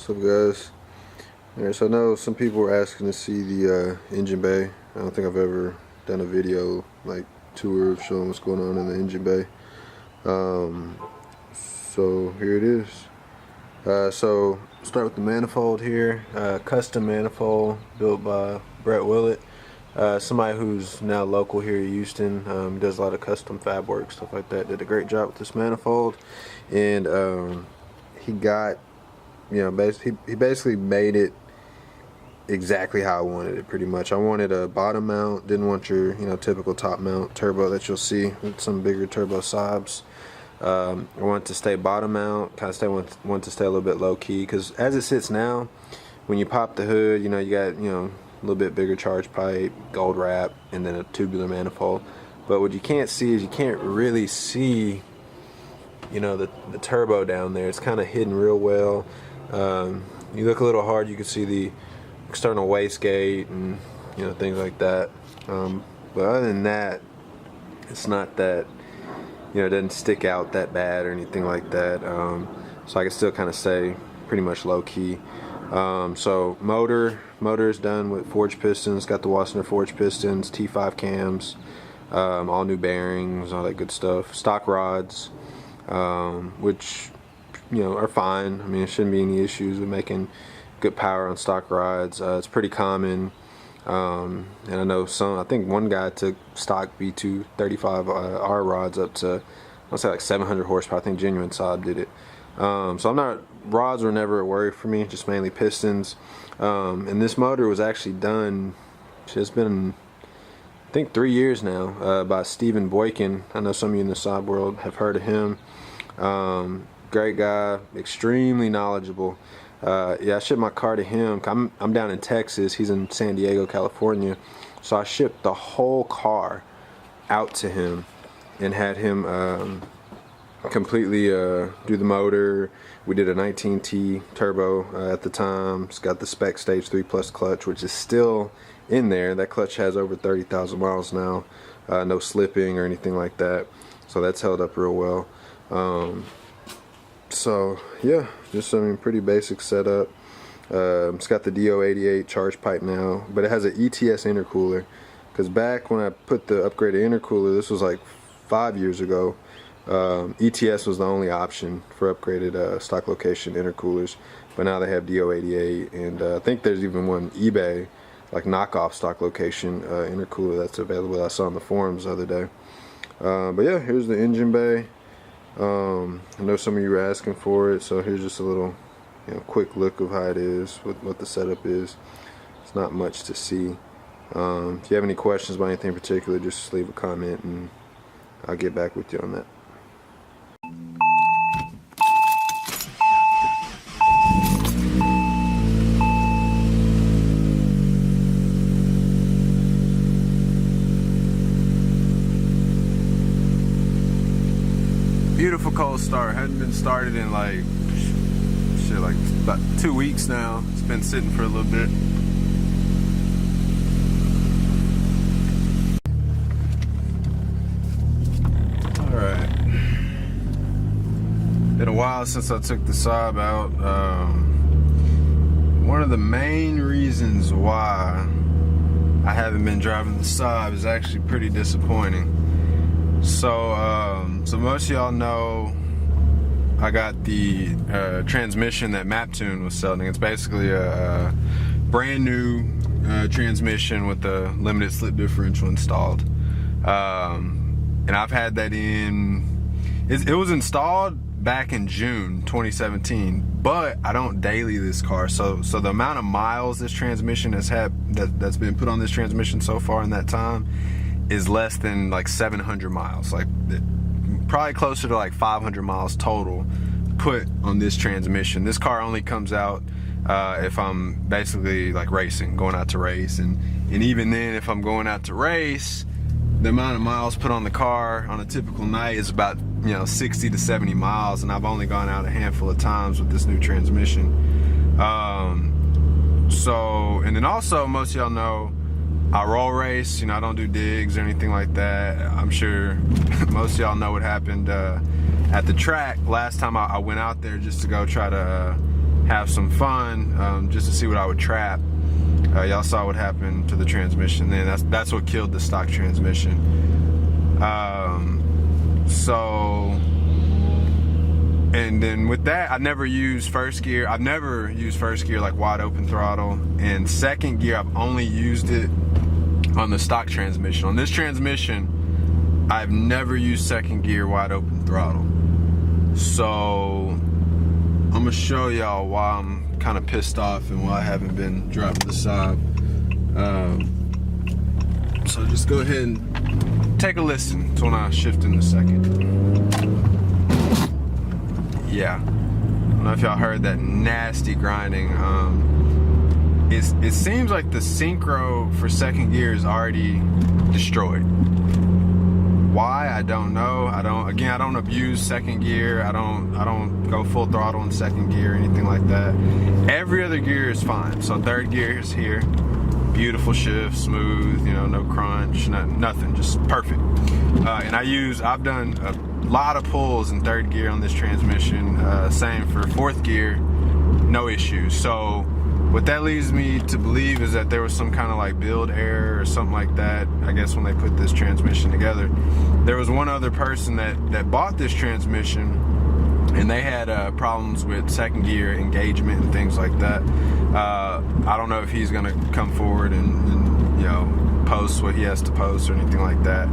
What's up, guys? Alright, so I know some people were asking to see the engine bay. I don't think I've ever done a video like tour of showing what's going on in the engine bay. So here it is. So start with the manifold here. Custom manifold built by Brett Willett. Somebody who's now local here in Houston, does a lot of custom fab work, stuff like that. Did a great job with this manifold, and he got, you know, he basically made it exactly how I wanted it, pretty much. I wanted a bottom mount, didn't want your, you know, typical top mount turbo that you'll see with some bigger turbo Saabs. I wanted to stay bottom mount, kind of want to stay a little bit low key, because as it sits now, when you pop the hood, you know, you got, you know, a little bit bigger charge pipe, gold wrap, and then a tubular manifold. But what you can't see is you can't really see, you know, the turbo down there. It's kind of hidden real well. You look a little hard, you can see the external wastegate and, you know, things like that. But other than that, it's not that, you know, it doesn't stick out that bad or anything like that. So I can still kind of stay pretty much low key. So motor is done with forged pistons, got the Wassenaar forged pistons, T5 cams, all new bearings, all that good stuff. Stock rods, which, you know, are fine. I mean, it shouldn't be any issues with making good power on stock rods. It's pretty common. And I know I think one guy took stock V2 35R rods up to, I'll say like 700 horsepower. I think Genuine Saab did it. So rods were never a worry for me, just mainly pistons. And this motor was actually done, it's been, I think, 3 years now, by Stephen Boykin. I know some of you in the Saab world have heard of him. Great guy, extremely knowledgeable. Yeah, I shipped my car to him. I'm down in Texas, he's in San Diego, California. So I shipped the whole car out to him and had him completely do the motor. We did a 19T turbo at the time. It's got the spec stage 3 plus clutch, which is still in there. That clutch has over 30,000 miles now. No slipping or anything like that, so that's held up real well. So yeah, just, I mean, pretty basic setup. It's got the DO88 charge pipe now, but it has an ETS intercooler, because back when I put the upgraded intercooler, this was like 5 years ago, ETS was the only option for upgraded stock location intercoolers, but now they have DO88, and I think there's even one eBay, like knockoff stock location intercooler that's available. I saw on the forums the other day. But yeah, here's the engine bay. I know some of you were asking for it, so here's just a little, you know, quick look of how it is, what the setup is. It's not much to see. If you have any questions about anything in particular, just leave a comment and I'll get back with you on that. Beautiful cold start. Hadn't been started in like about 2 weeks now. It's been sitting for a little bit. Alright. Been a while since I took the Saab out. One of the main reasons why I haven't been driving the Saab is actually pretty disappointing. So most of y'all know I got the transmission that Maptun was selling. It's basically a brand new transmission with a limited slip differential installed. And I've had that in, it was installed back in June 2017, but I don't daily this car. So the amount of miles this transmission has had, that's been put on this transmission so far in that time, is less than like 700 miles, like probably closer to like 500 miles total put on this transmission. This car only comes out if I'm basically like racing, going out to race, and even then, if I'm going out to race, the amount of miles put on the car on a typical night is about, you know, 60 to 70 miles, and I've only gone out a handful of times with this new transmission. So, and then also, most of y'all know I roll race, you know, I don't do digs or anything like that. I'm sure most of y'all know what happened at the track last time I went out there just to go try to have some fun, just to see what I would trap. Y'all saw what happened to the transmission then. That's what killed the stock transmission. And then with that, I never used first gear. I've never used first gear like wide open throttle. And second gear, I've only used it on the stock transmission. On this transmission, I've never used second gear wide open throttle. So I'm gonna show y'all why I'm kind of pissed off and why I haven't been driving the Saab. So just go ahead and take a listen to when I shift in a second. Yeah, I don't know if y'all heard that nasty grinding. It seems like the synchro for second gear is already destroyed. Why? I don't know. I don't abuse second gear. I don't go full throttle in second gear or anything like that. Every other gear is fine. So third gear is here. Beautiful shift, smooth, you know, no crunch, nothing, just perfect. And I've done a lot of pulls in third gear on this transmission. Same for fourth gear, no issues. So what that leads me to believe is that there was some kind of like build error or something like that, I guess, when they put this transmission together. There was one other person that bought this transmission, and they had problems with second gear engagement and things like that. I don't know if he's gonna come forward and you know, post what he has to post or anything like that.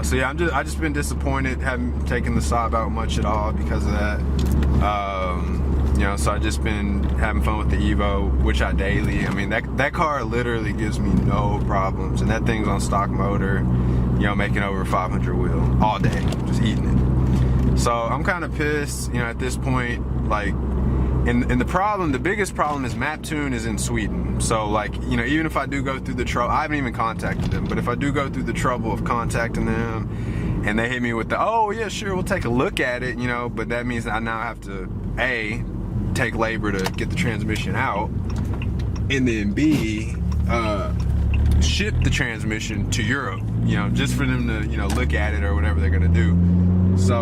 So yeah, I just been disappointed, haven't taken the Saab out much at all because of that. You know, so I just been having fun with the Evo, which I daily. I mean, that car literally gives me no problems, and that thing's on stock motor, you know, making over 500 wheel all day, just eating it. So I'm kind of pissed, you know, at this point, like. And the biggest problem is Maptun is in Sweden. So like, you know, even if I do go through the trouble, I haven't even contacted them, but if I do go through the trouble of contacting them and they hit me with the, oh yeah, sure, we'll take a look at it, you know, but that means I now have to, A, take labor to get the transmission out, and then B, ship the transmission to Europe, you know, just for them to, you know, look at it or whatever they're gonna do. So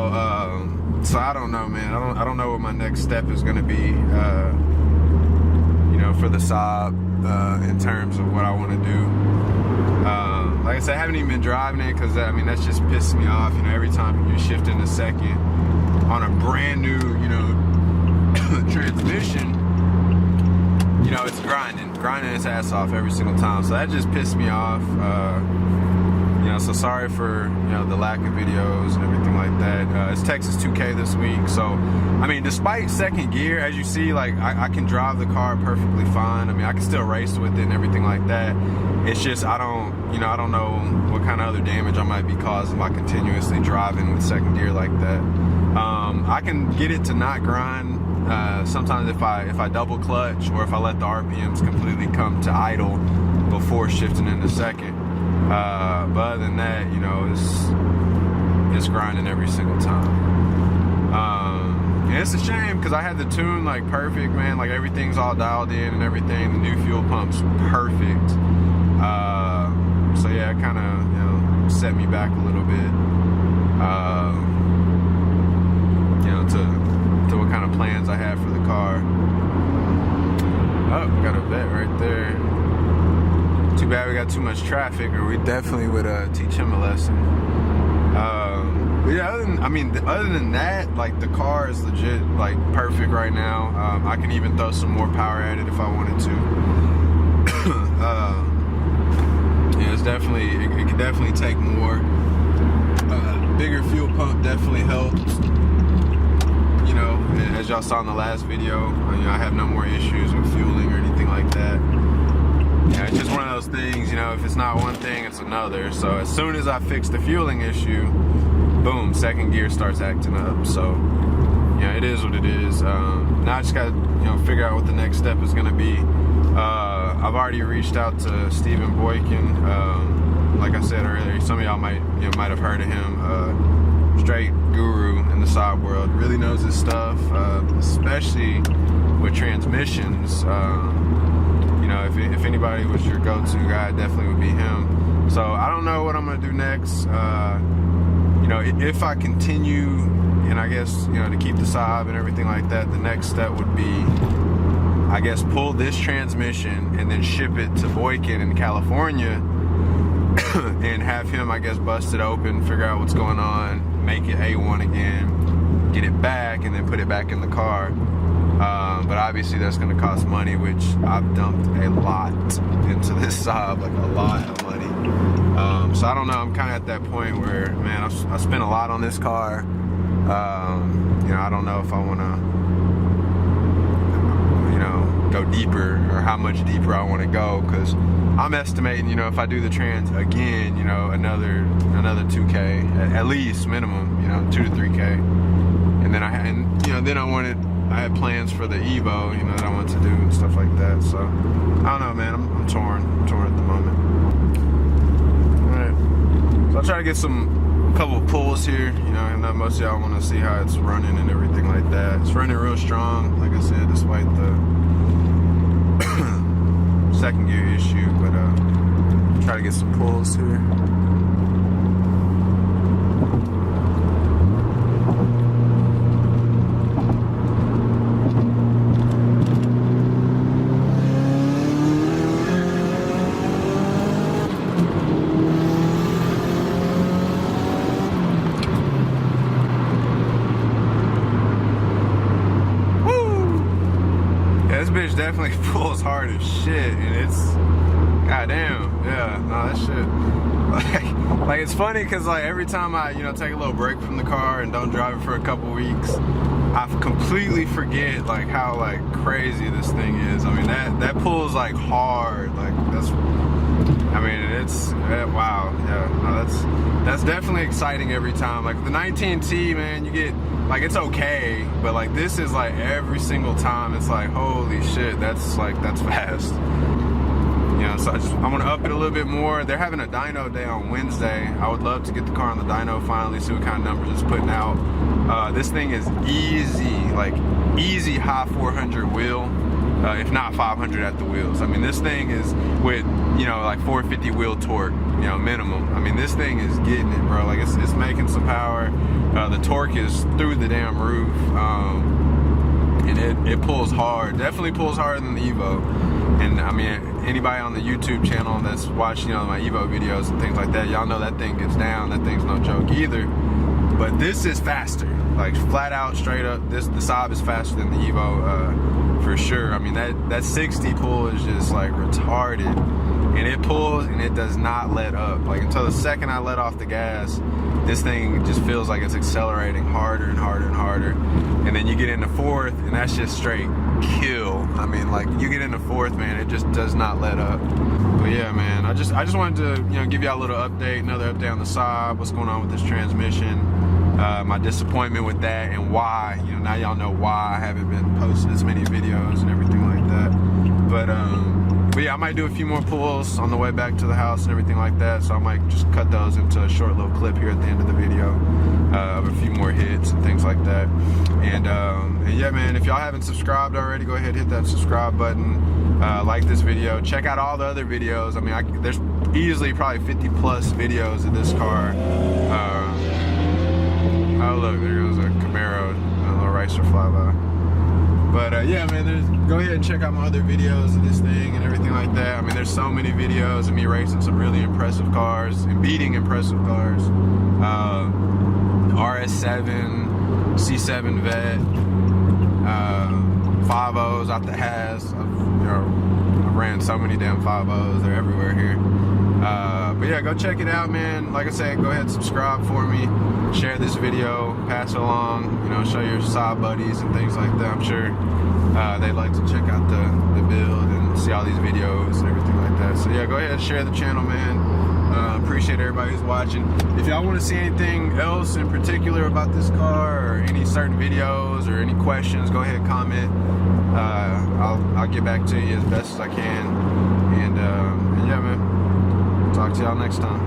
I don't know, man. I don't know what my next step is gonna be, you know, for the Saab, in terms of what I want to do. Like I said, I haven't even been driving it because I mean that's just pissing me off. You know, every time you shift in a second on a brand new, you know, transmission, you know, it's grinding its ass off every single time. So that just pissed me off. You know, so sorry for, you know, the lack of videos and everything like that. It's Texas 2K this week, so I mean, despite second gear, as you see, like I can drive the car perfectly fine. I mean, I can still race with it and everything like that. It's just I don't know what kind of other damage I might be causing by continuously driving with second gear like that. I can get it to not grind sometimes if I double clutch or if I let the RPMs completely come to idle before shifting into second. But other than that, you know, it's grinding every single time. And it's a shame because I had the tune like perfect, man. Like everything's all dialed in and everything. The new fuel pump's perfect. So yeah, it kind of, you know, set me back a little bit. You know, to what kind of plans I have for the car. Oh, got a vet right there. Too bad we got too much traffic, or we definitely would teach him a lesson. But yeah, other than that, like the car is legit, like perfect right now. I can even throw some more power at it if I wanted to. Yeah, it's definitely, it can definitely take more. Bigger fuel pump definitely helps. You know, as y'all saw in the last video, you know, I have no more issues with fueling or anything like that. Yeah, it's just one of those things, you know, if it's not one thing, it's another. So as soon as I fix the fueling issue, boom, second gear starts acting up. So, yeah, it is what it is. Now I just got to, you know, figure out what the next step is going to be. I've already reached out to Stephen Boykin. Like I said earlier, some of y'all might have heard of him. Straight guru in the Saab world. Really knows his stuff, especially with transmissions. You know, if anybody was your go-to guy, it definitely would be him. So I don't know what I'm gonna do next. You know, if I continue and I guess, you know, to keep the Saab and everything like that, the next step would be, I guess, pull this transmission and then ship it to Boykin in California and have him, I guess, bust it open, figure out what's going on, make it A1 again, get it back, and then put it back in the car. But obviously that's going to cost money, which I've dumped a lot into this Saab, like a lot of money. So I don't know, I'm kind of at that point where, man, I spent a lot on this car. You know, I don't know if I want to, you know, go deeper, or how much deeper I want to go, because I'm estimating, you know, if I do the trans again, you know, another 2K at least minimum, you know, 2 to 3K, and then I had plans for the Evo, you know, that I wanted to do and stuff like that. So I don't know, man. I'm torn at the moment. All right, so I'll try to get a couple of pulls here. You know, I know most of y'all want to see how it's running and everything like that. It's running real strong, like I said, despite the second gear issue. But try to get some pulls here. This bitch definitely pulls hard as shit, and it's goddamn, yeah, no, that shit. Like it's funny because like every time I, you know, take a little break from the car and don't drive it for a couple weeks, I completely forget like how like crazy this thing is. I mean that pulls like hard, like that's. I mean, it's wow, yeah. No, that's definitely exciting every time. Like the 19T, man, you get like it's okay, but like this is like every single time it's like holy shit, that's fast. You know, so I want to up it a little bit more. They're having a dyno day on Wednesday. I would love to get the car on the dyno finally, see what kind of numbers it's putting out. This thing is easy, like easy high 400 wheel. If not 500 at the wheels. I mean, this thing is with, you know, like 450 wheel torque, you know, minimum. I mean, this thing is getting it, bro. Like, it's making some power. The torque is through the damn roof. And it pulls hard. Definitely pulls harder than the Evo. And, I mean, anybody on the YouTube channel that's watched, you know, my Evo videos and things like that, y'all know that thing gets down. That thing's no joke either. But this is faster. Like, flat out, straight up, the Saab is faster than the Evo. For sure. I mean that 60 pull is just like retarded, and it pulls and it does not let up. Like until the second I let off the gas, this thing just feels like it's accelerating harder and harder and harder. And then you get into fourth and that's just straight kill. I mean, like you get into fourth, man, it just does not let up. But yeah, man, I just wanted to, you know, give y'all a little update, another update on the Saab, what's going on with this transmission. My disappointment with that and why, you know, now y'all know why I haven't been posting as many videos and everything like that. But yeah, I might do a few more pulls on the way back to the house and everything like that. So I might just cut those into a short little clip here at the end of the video of a few more hits and things like that. And yeah, man, if y'all haven't subscribed already, go ahead, hit that subscribe button. Like this video. Check out all the other videos. I mean, there's easily probably 50 plus videos of this car. Oh look, there goes a Camaro, a little racer flyby. But yeah, man, go ahead and check out my other videos of this thing and everything like that. I mean, there's so many videos of me racing some really impressive cars and beating impressive cars. RS7, C7 Vet, 5.0s out the Haas. I've ran so many damn 5.0s, they're everywhere here. But yeah, go check it out, man. Like I said, go ahead and subscribe for me. Share this video, pass it along, you know, show your Saab buddies and things like that. I'm sure they'd like to check out the build and see all these videos and everything like that. So yeah, go ahead and share the channel, man. Appreciate everybody who's watching. If y'all want to see anything else in particular about this car or any certain videos or any questions, go ahead and comment. I'll get back to you as best as I can. And yeah, man. Talk to y'all next time.